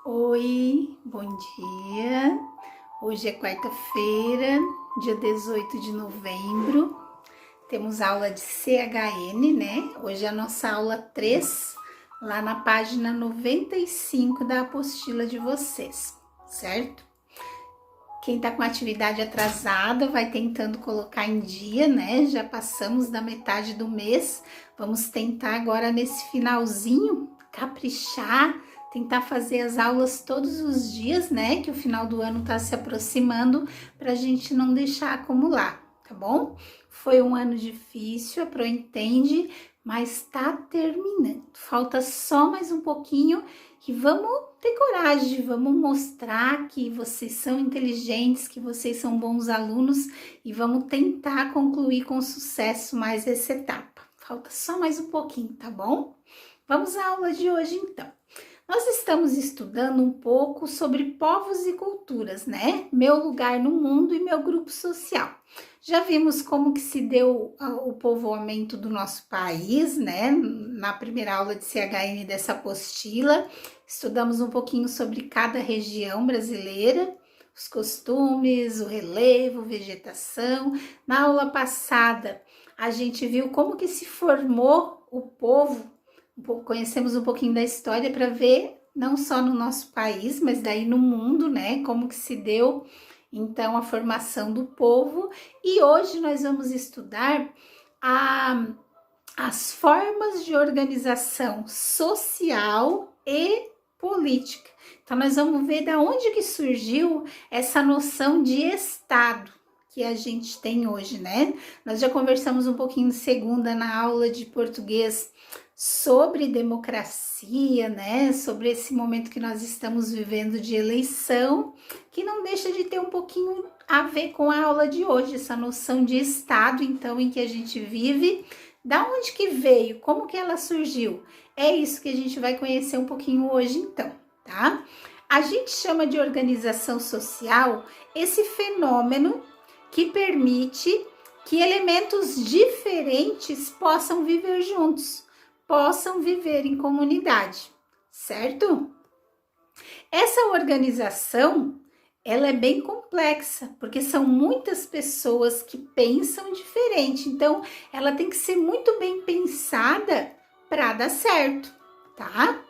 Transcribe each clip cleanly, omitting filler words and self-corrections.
Oi, bom dia. Hoje é quarta-feira, dia 18 de novembro. Temos aula de CHN, né? Hoje é a nossa aula 3, lá na página 95 da apostila de vocês, certo? Quem tá com atividade atrasada vai tentando colocar em dia, né? Já passamos da metade do mês. Vamos tentar agora nesse finalzinho caprichar, tentar fazer as aulas todos os dias, né? Que o final do ano tá se aproximando, para a gente não deixar acumular, tá bom? Foi um ano difícil, a Pro entende, mas tá terminando. Falta só mais um pouquinho e vamos ter coragem, vamos mostrar que vocês são inteligentes, que vocês são bons alunos e vamos tentar concluir com sucesso mais essa etapa. Falta só mais um pouquinho, tá bom? Vamos à aula de hoje então. Nós estamos estudando um pouco sobre povos e culturas, né? Meu lugar no mundo e meu grupo social. Já vimos como que se deu o povoamento do nosso país, né? Na primeira aula de CHN dessa apostila. Estudamos um pouquinho sobre cada região brasileira, os costumes, o relevo, vegetação. Na aula passada, a gente viu como que se formou o povo. Conhecemos um pouquinho da história para ver não só no nosso país, mas daí no mundo, né, como que se deu então a formação do povo. E hoje nós vamos estudar as formas de organização social e política. Então nós vamos ver da onde que surgiu essa noção de Estado que a gente tem hoje, né? Nós já conversamos um pouquinho segunda na aula de português sobre democracia, né? Sobre esse momento que nós estamos vivendo de eleição, que não deixa de ter um pouquinho a ver com a aula de hoje, essa noção de Estado, então, em que a gente vive. Da onde que veio? Como que ela surgiu? É isso que a gente vai conhecer um pouquinho hoje, então, tá? A gente chama de organização social esse fenômeno que permite que elementos diferentes possam viver juntos, possam viver em comunidade, certo? Essa organização, ela é bem complexa, porque são muitas pessoas que pensam diferente, então ela tem que ser muito bem pensada para dar certo, tá?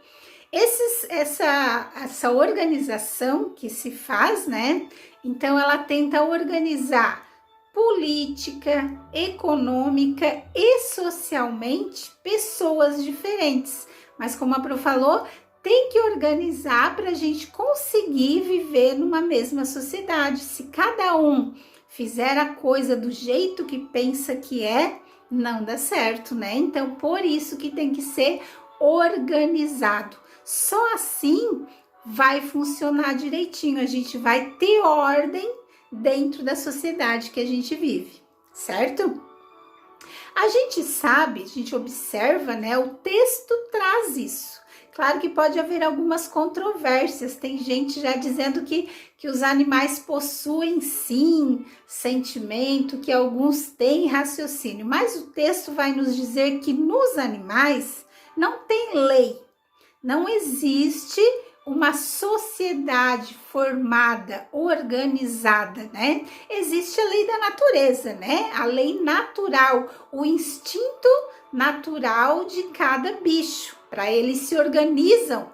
Essa organização que se faz, né? Então ela tenta organizar política, econômica e socialmente pessoas diferentes. Mas como a Pro falou, tem que organizar para a gente conseguir viver numa mesma sociedade. Se cada um fizer a coisa do jeito que pensa que é, não dá certo, né? Então, por isso que tem que ser organizado. Só assim vai funcionar direitinho, a gente vai ter ordem dentro da sociedade que a gente vive, certo? A gente sabe, a gente observa, né? O texto traz isso. Claro que pode haver algumas controvérsias, tem gente já dizendo que os animais possuem sim sentimento, que alguns têm raciocínio, mas o texto vai nos dizer que nos animais não tem lei, não existe uma sociedade formada, organizada, né? Existe a lei da natureza, né? A lei natural, o instinto natural de cada bicho. Para eles se organizam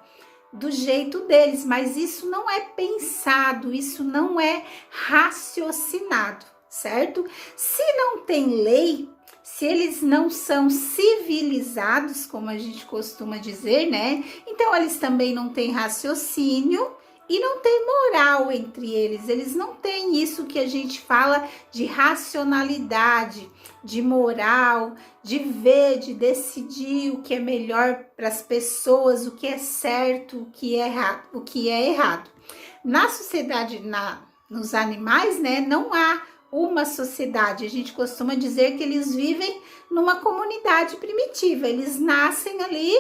do jeito deles, mas isso não é pensado, isso não é raciocinado, certo? Se não tem lei, se eles não são civilizados, como a gente costuma dizer, né? Então eles também não têm raciocínio e não tem moral entre eles. Eles não têm isso que a gente fala de racionalidade, de moral, de ver, de decidir o que é melhor para as pessoas, o que é certo, o que é errado. Na sociedade, nos animais, né, não há uma sociedade. A gente costuma dizer que eles vivem numa comunidade primitiva. Eles nascem ali,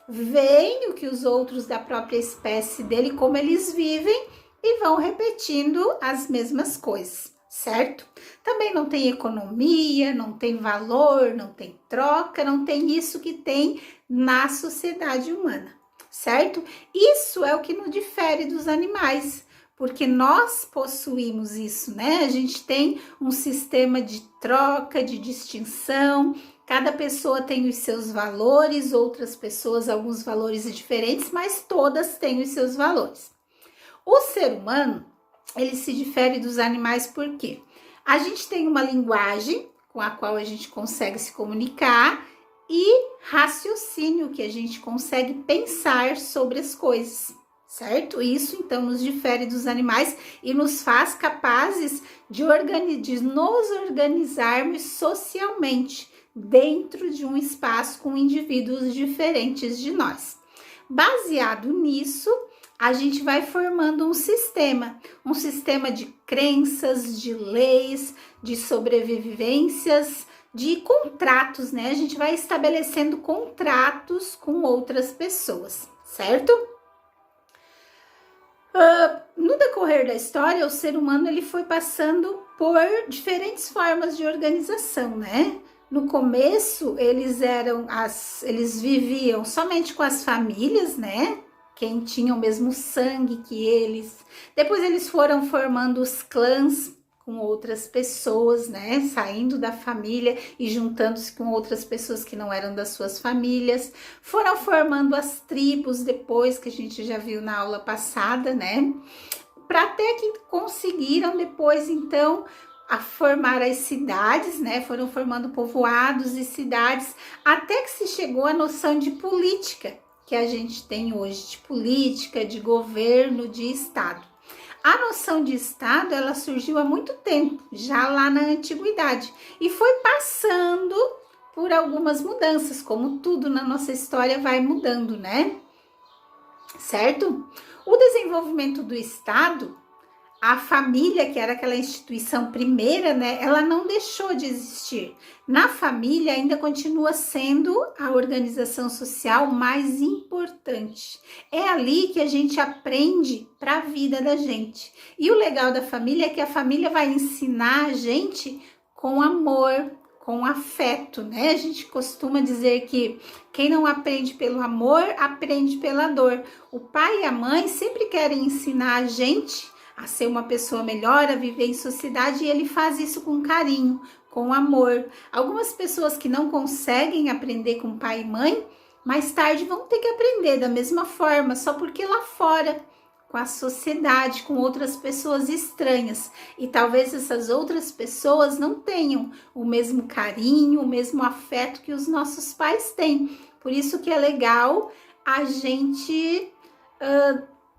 veem o que os outros da própria espécie dele, como eles vivem, e vão repetindo as mesmas coisas, certo? Também não tem economia, não tem valor, não tem troca, não tem isso que tem na sociedade humana. certo? Isso é o que nos difere dos animais, porque nós possuímos isso, né? A gente tem um sistema de troca, de distinção, cada pessoa tem os seus valores, outras pessoas alguns valores diferentes, mas todas têm os seus valores. O ser humano, ele se difere dos animais por quê? A gente tem uma linguagem com a qual a gente consegue se comunicar e raciocínio, que a gente consegue pensar sobre as coisas, certo? Isso então nos difere dos animais e nos faz capazes de nos organizarmos socialmente dentro de um espaço com indivíduos diferentes de nós. Baseado nisso, a gente vai formando um sistema de crenças, de leis, de sobrevivências, de contratos, né? A gente vai estabelecendo contratos com outras pessoas, certo? No decorrer da história, o ser humano ele foi passando por diferentes formas de organização, né? No começo, eles viviam somente com as famílias, né? Quem tinha o mesmo sangue que eles. Depois eles foram formando os clãs com outras pessoas, né? Saindo da família e juntando-se com outras pessoas que não eram das suas famílias. Foram formando as tribos depois, que a gente já viu na aula passada, né? Para até que conseguiram depois, então, a formar as cidades, né? Foram formando povoados e cidades, até que se chegou à noção de política que a gente tem hoje, de política, de governo, de Estado. A noção de Estado, ela surgiu há muito tempo, já lá na antiguidade, e foi passando por algumas mudanças, como tudo na nossa história vai mudando, né? Certo? O desenvolvimento do Estado, a família, que era aquela instituição primeira, né, ela não deixou de existir. Na família ainda continua sendo a organização social mais importante. É ali que a gente aprende para a vida da gente. E o legal da família é que a família vai ensinar a gente com amor, com afeto, né? A gente costuma dizer que quem não aprende pelo amor, aprende pela dor. O pai e a mãe sempre querem ensinar a gente a ser uma pessoa melhor, a viver em sociedade, e ele faz isso com carinho, com amor. Algumas pessoas que não conseguem aprender com pai e mãe, mais tarde vão ter que aprender da mesma forma, só porque lá fora, com a sociedade, com outras pessoas estranhas, e talvez essas outras pessoas não tenham o mesmo carinho, o mesmo afeto que os nossos pais têm. Por isso que é legal a gente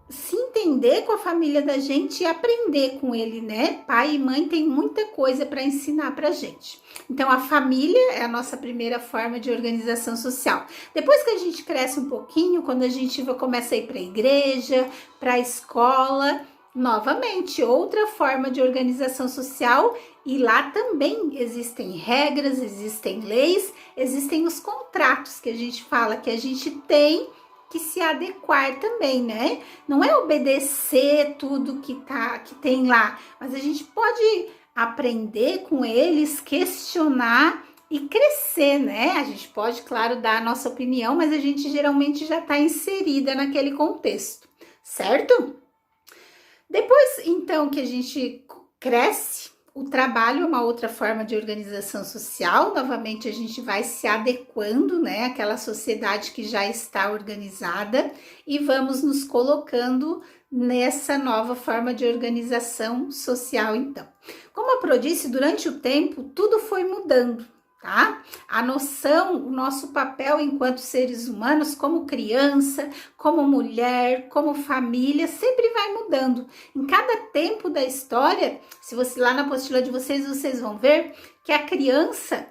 se entender com a família da gente e aprender com ele, né? Pai e mãe tem muita coisa para ensinar pra gente. Então, a família é a nossa primeira forma de organização social. Depois que a gente cresce um pouquinho, quando a gente começa a ir para a igreja, para a escola, novamente, outra forma de organização social, e lá também existem regras, existem leis, existem os contratos que a gente fala que a gente tem que se adequar também, né? Não é obedecer tudo que tem lá, mas a gente pode aprender com eles, questionar e crescer, né? A gente pode, claro, dar a nossa opinião, mas a gente geralmente já está inserida naquele contexto, certo? Depois, então, que a gente cresce, o trabalho é uma outra forma de organização social. Novamente, a gente vai se adequando, né, àquela sociedade que já está organizada e vamos nos colocando nessa nova forma de organização social, então. Como a Pro disse, durante o tempo, tudo foi mudando, tá? A noção, o nosso papel enquanto seres humanos, como criança, como mulher, como família, sempre vai mudando. Em cada tempo da história, se você lá na apostila de vocês vão ver que a criança,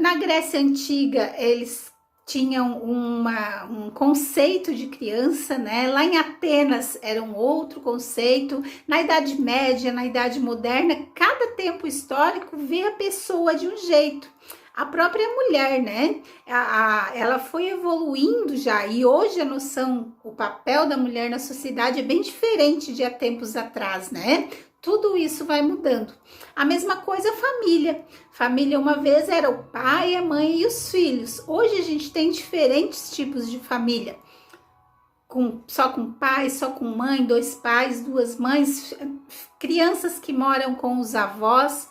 na Grécia Antiga, eles tinham um conceito de criança, né? Lá em Atenas era um outro conceito. Na Idade Média, na Idade Moderna, cada tempo histórico vê a pessoa de um jeito. A própria mulher, né? Ela foi evoluindo já, e hoje a noção, o papel da mulher na sociedade é bem diferente de há tempos atrás, né? Tudo isso vai mudando. A mesma coisa a família. Família uma vez era o pai, a mãe e os filhos. Hoje a gente tem diferentes tipos de família. só com pai, só com mãe, 2 pais, 2 mães, crianças que moram com os avós,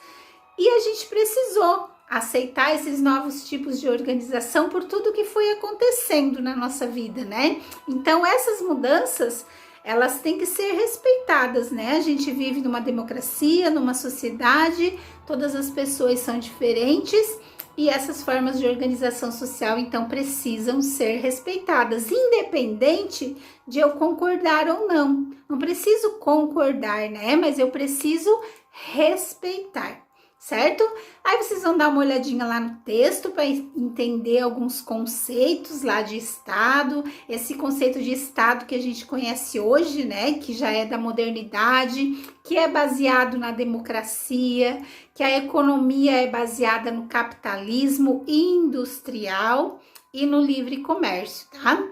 e a gente precisou aceitar esses novos tipos de organização por tudo que foi acontecendo na nossa vida, né? Então essas mudanças, elas têm que ser respeitadas, né? A gente vive numa democracia, numa sociedade, todas as pessoas são diferentes e essas formas de organização social, então, precisam ser respeitadas, independente de eu concordar ou não. Não preciso concordar, né? Mas eu preciso respeitar, certo? Aí vocês vão dar uma olhadinha lá no texto para entender alguns conceitos lá de Estado, esse conceito de Estado que a gente conhece hoje, né, que já é da modernidade, que é baseado na democracia, que a economia é baseada no capitalismo industrial e no livre comércio, tá?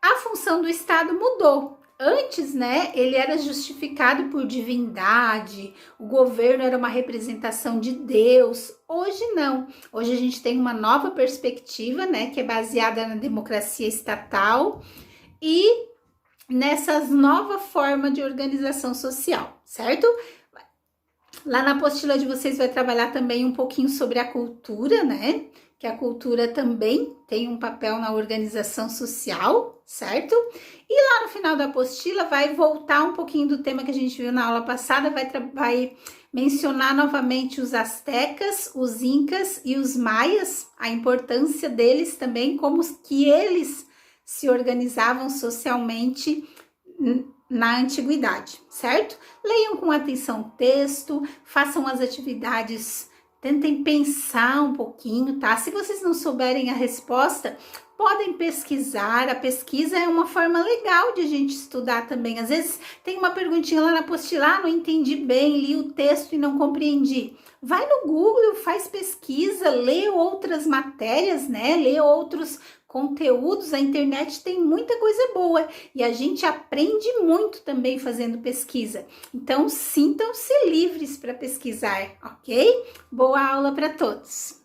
A função do Estado mudou. Antes, né, ele era justificado por divindade, o governo era uma representação de Deus. Hoje não. Hoje a gente tem uma nova perspectiva, né, que é baseada na democracia estatal e nessas nova forma de organização social, certo? Lá na apostila de vocês vai trabalhar também um pouquinho sobre a cultura, né? Que a cultura também tem um papel na organização social, certo? E lá no final da apostila vai voltar um pouquinho do tema que a gente viu na aula passada, vai mencionar novamente os astecas, os incas e os maias, a importância deles também, como que eles se organizavam socialmente na antiguidade, certo? Leiam com atenção o texto, façam as atividades, tentem pensar um pouquinho, tá? Se vocês não souberem a resposta, podem pesquisar. A pesquisa é uma forma legal de a gente estudar também. Às vezes tem uma perguntinha lá na apostila, não entendi bem, li o texto e não compreendi. Vai no Google, faz pesquisa, lê outras matérias, né? Lê outros conteúdos. A internet tem muita coisa boa e a gente aprende muito também fazendo pesquisa. Então, sintam-se livres para pesquisar, ok? Boa aula para todos!